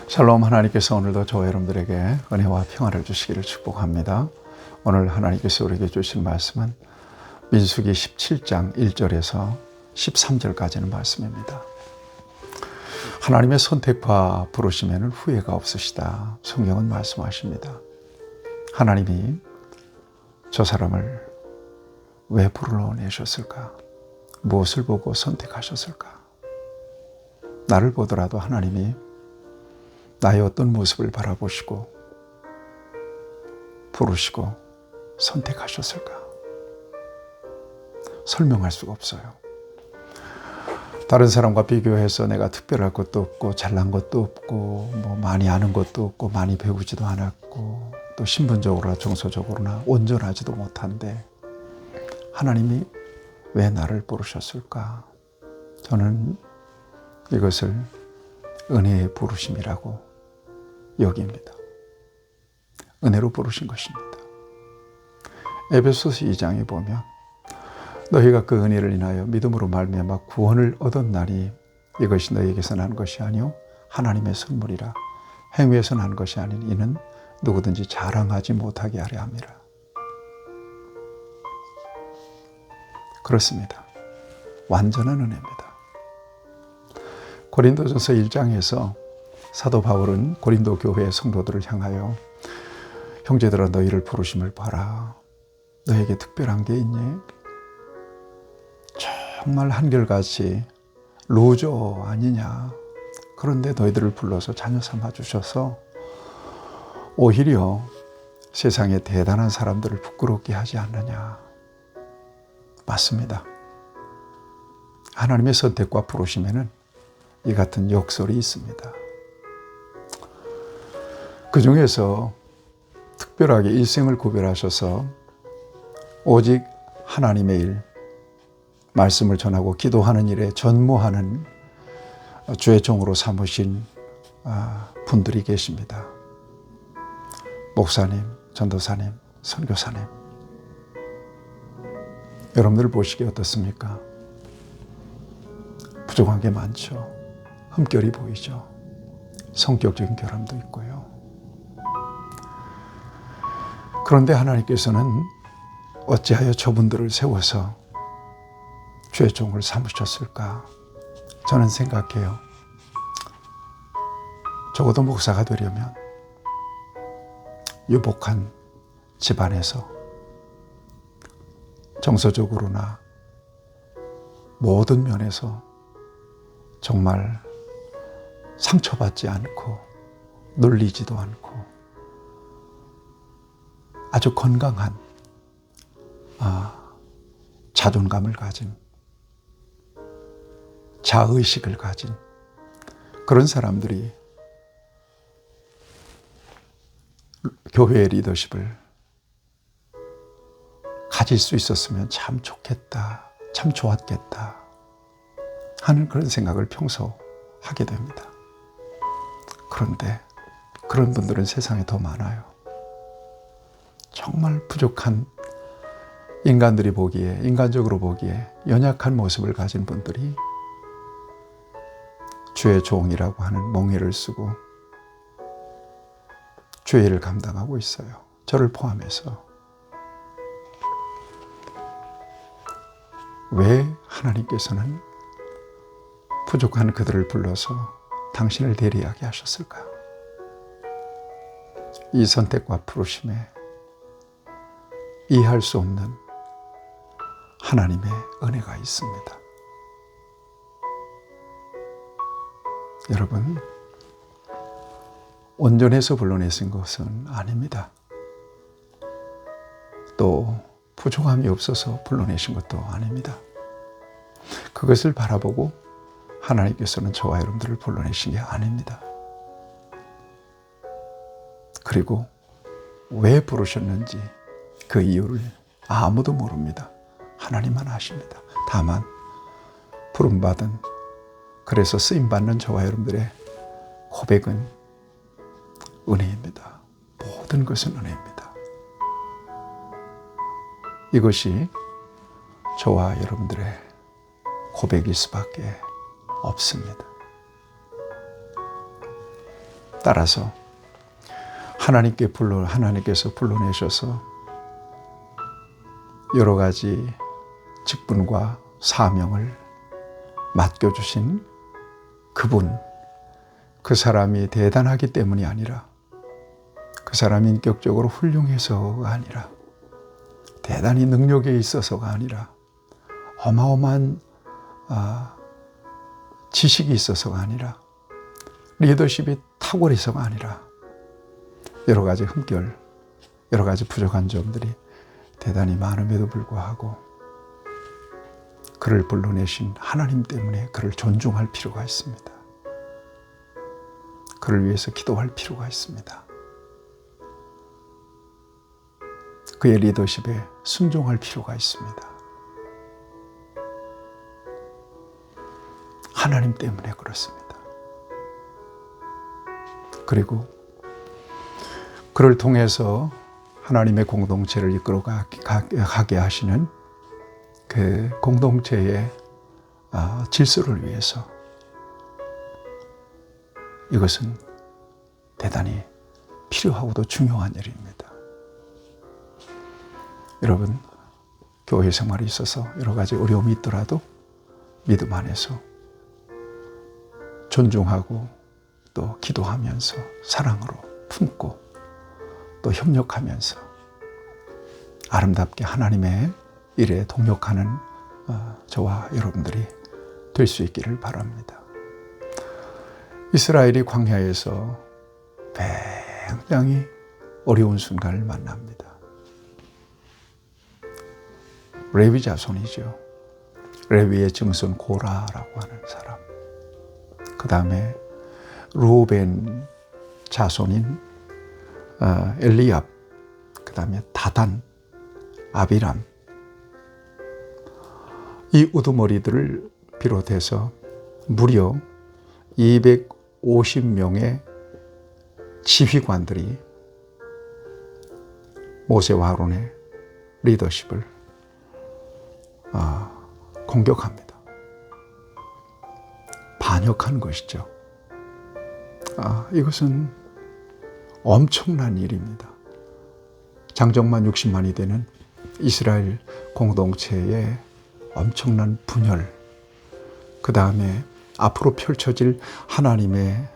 샬롬. 하나님께서 오늘도 저와 여러분들에게 은혜와 평안을 주시기를 축복합니다. 오늘 하나님께서 우리에게 주신 말씀은 민수기 17장 1절에서 13절까지는 말씀입니다. 하나님의 선택과 부르심에는 후회가 없으시다. 성경은 말씀하십니다. 하나님이 저 사람을 왜 불러내셨을까? 무엇을 보고 선택하셨을까? 나를 보더라도 하나님이 나의 어떤 모습을 바라보시고 부르시고 선택하셨을까? 설명할 수가 없어요. 다른 사람과 비교해서 내가 특별할 것도 없고 잘난 것도 없고 많이 아는 것도 없고 많이 배우지도 않았고 또 신분적으로나 정서적으로나 온전하지도 못한데 하나님이 왜 나를 부르셨을까? 저는 이것을 은혜의 부르심이라고 여깁니다. 은혜로 부르신 것입니다. 에베소서 2장에 보면 너희가 그 은혜를 인하여 믿음으로 말미암아 구원을 얻었나니 이것이 너희에게서 난 것이 아니요 하나님의 선물이라. 행위에서 난 것이 아닌 이는 누구든지 자랑하지 못하게 하려 함이라. 그렇습니다. 완전한 은혜입니다. 고린도전서 1장에서 사도 바울은 고린도 교회의 성도들을 향하여 형제들아 너희를 부르심을 봐라. 너에게 특별한 게 있니? 정말 한결같이 루저 아니냐. 그런데 너희들을 불러서 자녀 삼아 주셔서 오히려 세상에 대단한 사람들을 부끄럽게 하지 않느냐. 맞습니다. 하나님의 선택과 부르심에는 이 같은 역설이 있습니다. 그 중에서 특별하게 일생을 구별하셔서 오직 하나님의 일, 말씀을 전하고 기도하는 일에 전무하는 주의 종으로 삼으신 분들이 계십니다. 목사님, 전도사님, 선교사님. 여러분들 보시기에 어떻습니까? 부족한 게 많죠. 흠결이 보이죠. 성격적인 결함도 있고요. 그런데 하나님께서는 어찌하여 저분들을 세워서 주의 종을 삼으셨을까? 저는 생각해요. 적어도 목사가 되려면 유복한 집안에서 정서적으로나 모든 면에서 정말 상처받지 않고 눌리지도 않고 아주 건강한 자존감을 가진 자의식을 가진 그런 사람들이 교회의 리더십을 가질 수 있었으면 참 좋겠다, 참 좋았겠다 하는 그런 생각을 평소 하게 됩니다. 그런데 그런 분들은 세상에 더 많아요. 정말 부족한 인간들이 보기에, 인간적으로 보기에 연약한 모습을 가진 분들이 주의 종이라고 하는 몽해를 쓰고 주의 일을 감당하고 있어요. 저를 포함해서. 왜 하나님께서는 부족한 그들을 불러서 당신을 대리하게 하셨을까? 이 선택과 부르심에 이해할 수 없는 하나님의 은혜가 있습니다. 여러분, 온전해서 불러내신 것은 아닙니다. 또 부족함이 없어서 불러내신 것도 아닙니다. 그것을 바라보고 하나님께서는 저와 여러분들을 불러내신 게 아닙니다. 그리고 왜 부르셨는지 그 이유를 아무도 모릅니다. 하나님만 아십니다. 다만 부름받은, 그래서 쓰임받는 저와 여러분들의 고백은 은혜입니다. 모든 것은 은혜입니다. 이것이 저와 여러분들의 고백일 수밖에 없습니다. 따라서 하나님께서 불러내셔서 여러 가지 직분과 사명을 맡겨주신 그분, 그 사람이 대단하기 때문이 아니라, 그 사람이 인격적으로 훌륭해서가 아니라, 대단히 능력에 있어서가 아니라, 어마어마한 지식이 있어서가 아니라, 리더십이 탁월해서가 아니라, 여러 가지 흠결, 여러 가지 부족한 점들이 대단히 많음에도 불구하고 그를 불러내신 하나님 때문에 그를 존중할 필요가 있습니다. 그를 위해서 기도할 필요가 있습니다. 그의 리더십에 순종할 필요가 있습니다. 하나님 때문에 그렇습니다. 그리고 그를 통해서 하나님의 공동체를 이끌어 가게 하시는 그 공동체의 질서를 위해서 이것은 대단히 필요하고도 중요한 일입니다. 여러분, 교회 생활에 있어서 여러 가지 어려움이 있더라도 믿음 안에서 존중하고 또 기도하면서 사랑으로 품고 또 협력하면서 아름답게 하나님의 일에 동역하는 저와 여러분들이 될 수 있기를 바랍니다. 이스라엘이 광야에서 굉장히 어려운 순간을 만납니다. 레위 자손이죠. 레위의 증손 고라라고 하는 사람. 그 다음에 루벤 자손인 엘리압, 그 다음에 다단, 아비람, 이 우두머리들을 비롯해서 무려 250명의 지휘관들이 모세와 아론의 리더십을 공격합니다. 반역한 것이죠. 이것은 엄청난 일입니다. 장정만 60만이 되는 이스라엘 공동체의 엄청난 분열, 그 다음에 앞으로 펼쳐질 하나님의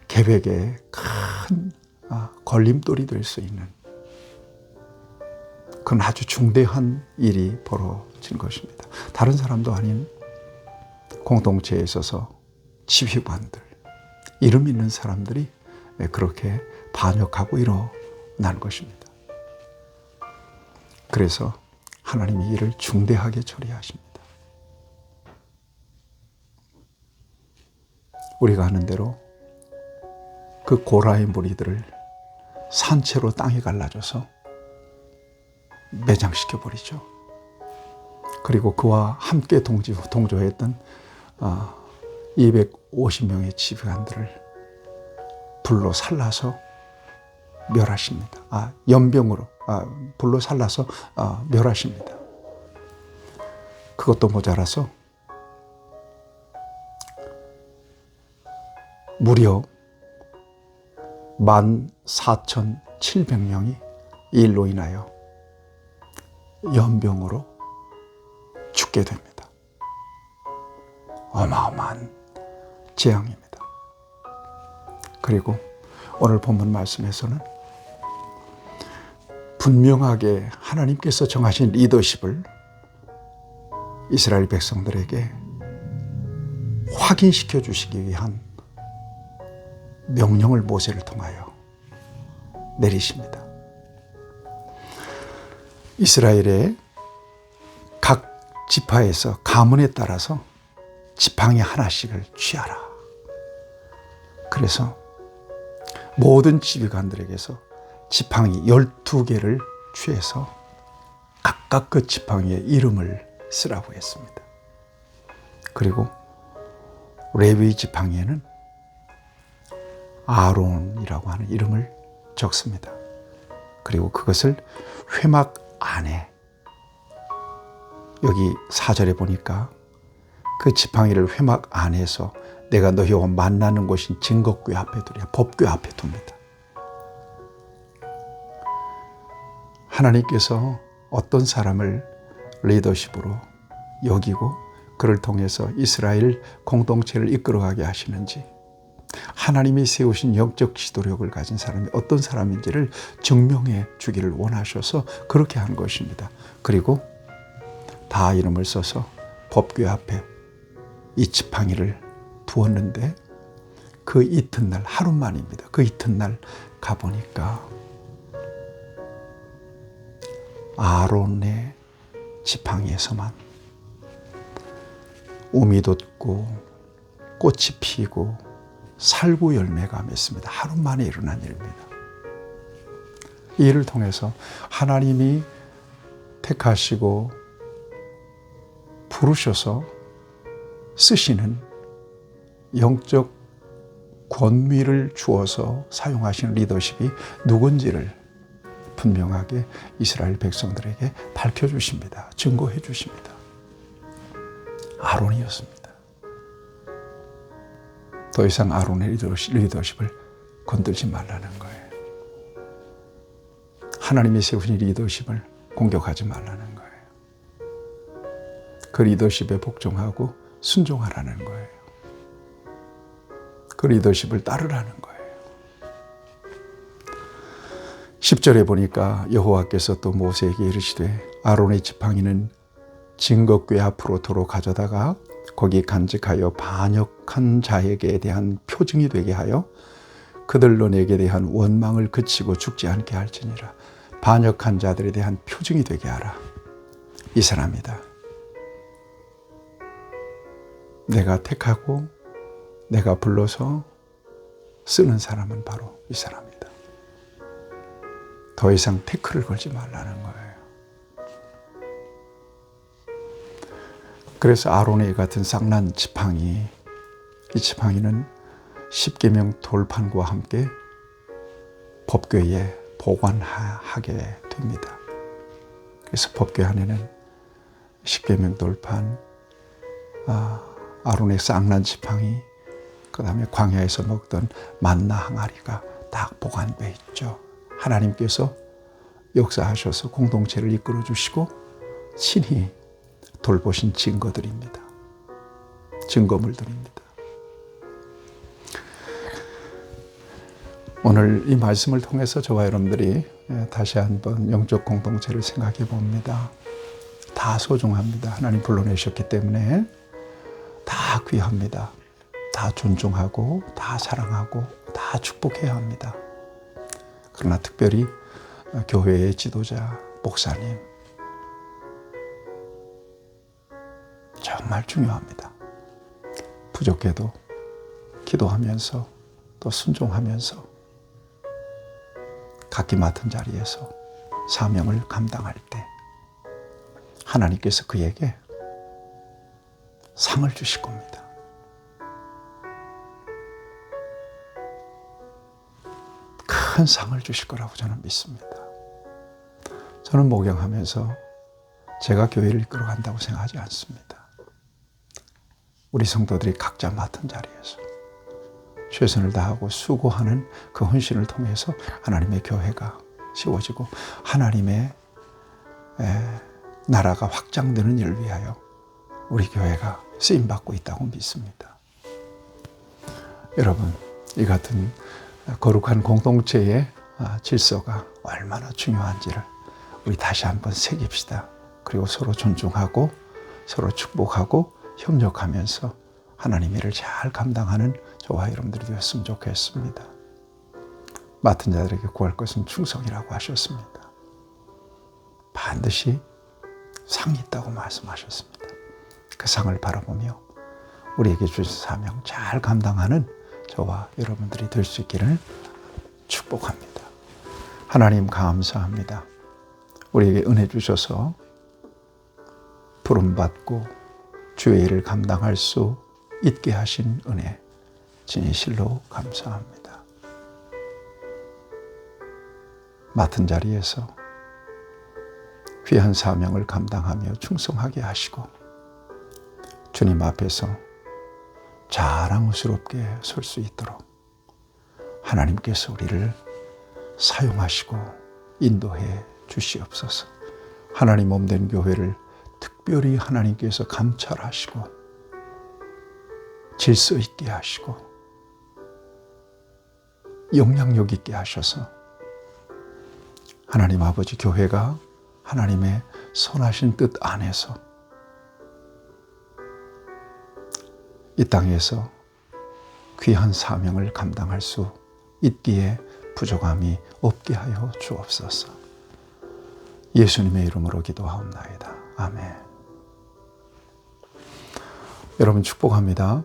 계획에 큰 걸림돌이 될 수 있는 그건 아주 중대한 일이 벌어진 것입니다. 다른 사람도 아닌 공동체에 있어서 지휘관들, 이름 있는 사람들이 그렇게 반역하고 일어난 것입니다. 그래서 하나님이 이를 중대하게 처리하십니다. 우리가 아는 대로 그 고라의 무리들을 산채로 땅에 갈라져서 매장시켜버리죠. 그리고 그와 함께 동조했던 250명의 지휘관들을 불로 살라서 멸하십니다. 연병으로 불로 살라서 멸하십니다. 그것도 모자라서 무려 14,700명이 이 일로 인하여 연병으로 죽게 됩니다. 어마어마한 재앙입니다. 그리고 오늘 본문 말씀에서는 분명하게 하나님께서 정하신 리더십을 이스라엘 백성들에게 확인시켜 주시기 위한 명령을 모세를 통하여 내리십니다. 이스라엘의 각 지파에서 가문에 따라서 지팡이 하나씩을 취하라. 그래서 모든 지휘관들에게서 지팡이 12개를 취해서 각각 그 지팡이의 이름을 쓰라고 했습니다. 그리고 레위 지팡이에는 아론이라고 하는 이름을 적습니다. 그리고 그것을 회막 안에, 여기 4절에 보니까 그 지팡이를 회막 안에서 내가 너희와 만나는 곳인 증거궤 앞에 두랴. 법궤 앞에 둡니다. 하나님께서 어떤 사람을 리더십으로 여기고 그를 통해서 이스라엘 공동체를 이끌어가게 하시는지, 하나님이 세우신 영적 지도력을 가진 사람이 어떤 사람인지를 증명해 주기를 원하셔서 그렇게 한 것입니다. 그리고 다 이름을 써서 법궤 앞에 이 지팡이를 두었는데 그 이튿날, 하루만입니다. 그 이튿날 가보니까 아론의 지팡이에서만 우미 돋고 꽃이 피고 살구 열매가 맺습니다. 하루 만에 일어난 일입니다. 이 일을 통해서 하나님이 택하시고 부르셔서 쓰시는 영적 권위를 주어서 사용하시는 리더십이 누군지를 분명하게 이스라엘 백성들에게 밝혀주십니다. 증거해 주십니다. 아론이었습니다. 더 이상 아론의 리더십을 건들지 말라는 거예요. 하나님이 세우신 리더십을 공격하지 말라는 거예요. 그 리더십에 복종하고 순종하라는 거예요. 그 리더십을 따르라는 거예요. 10절에 보니까 여호와께서 또 모세에게 이르시되 아론의 지팡이는 증거궤 앞으로 도로 가져다가 거기 간직하여 반역한 자에게 대한 표징이 되게 하여 그들로 내게 대한 원망을 그치고 죽지 않게 할지니라. 반역한 자들에 대한 표징이 되게 하라. 이 사람이다. 내가 택하고 내가 불러서 쓰는 사람은 바로 이 사람이다. 더 이상 태클을 걸지 말라는 거예요. 그래서 아론의 같은 쌍난 지팡이, 이 지팡이는 십계명 돌판과 함께 법궤에 보관하게 됩니다. 그래서 법궤 안에는 십계명 돌판, 아론의 쌍난 지팡이, 그 다음에 광야에서 먹던 만나 항아리가 딱 보관되어 있죠. 하나님께서 역사하셔서 공동체를 이끌어 주시고 친히 돌보신 증거들입니다. 증거물들입니다. 오늘 이 말씀을 통해서 저와 여러분들이 다시 한번 영적 공동체를 생각해 봅니다. 다 소중합니다. 하나님 불러내셨기 때문에 다 귀합니다. 다 존중하고 다 사랑하고 다 축복해야 합니다. 그러나 특별히 교회의 지도자, 목사님 정말 중요합니다. 부족해도 기도하면서 또 순종하면서 각기 맡은 자리에서 사명을 감당할 때 하나님께서 그에게 상을 주실 겁니다. 큰 상을 주실 거라고 저는 믿습니다. 저는 목양하면서 제가 교회를 이끌어 간다고 생각하지 않습니다. 우리 성도들이 각자 맡은 자리에서 최선을 다하고 수고하는 그 헌신을 통해서 하나님의 교회가 세워지고 하나님의 나라가 확장되는 일을 위하여 우리 교회가 쓰임받고 있다고 믿습니다. 여러분, 이 같은 거룩한 공동체의 질서가 얼마나 중요한지를 우리 다시 한번 새깁시다. 그리고 서로 존중하고 서로 축복하고 협력하면서 하나님 일을 잘 감당하는 저와 여러분들이 되었으면 좋겠습니다. 맡은 자들에게 구할 것은 충성이라고 하셨습니다. 반드시 상이 있다고 말씀하셨습니다. 그 상을 바라보며 우리에게 주신 사명 잘 감당하는 저와 여러분들이 될 수 있기를 축복합니다. 하나님 감사합니다. 우리에게 은혜 주셔서 부름받고 주의 일을 감당할 수 있게 하신 은혜 진실로 감사합니다. 맡은 자리에서 귀한 사명을 감당하며 충성하게 하시고 주님 앞에서 자랑스럽게 설 수 있도록 하나님께서 우리를 사용하시고 인도해 주시옵소서. 하나님 몸된 교회를 특별히 하나님께서 감찰하시고 질서 있게 하시고 영향력 있게 하셔서 하나님 아버지 교회가 하나님의 선하신 뜻 안에서 이 땅에서 귀한 사명을 감당할 수 있기에 부족함이 없게 하여 주옵소서. 예수님의 이름으로 기도하옵나이다. 아멘. 여러분 축복합니다.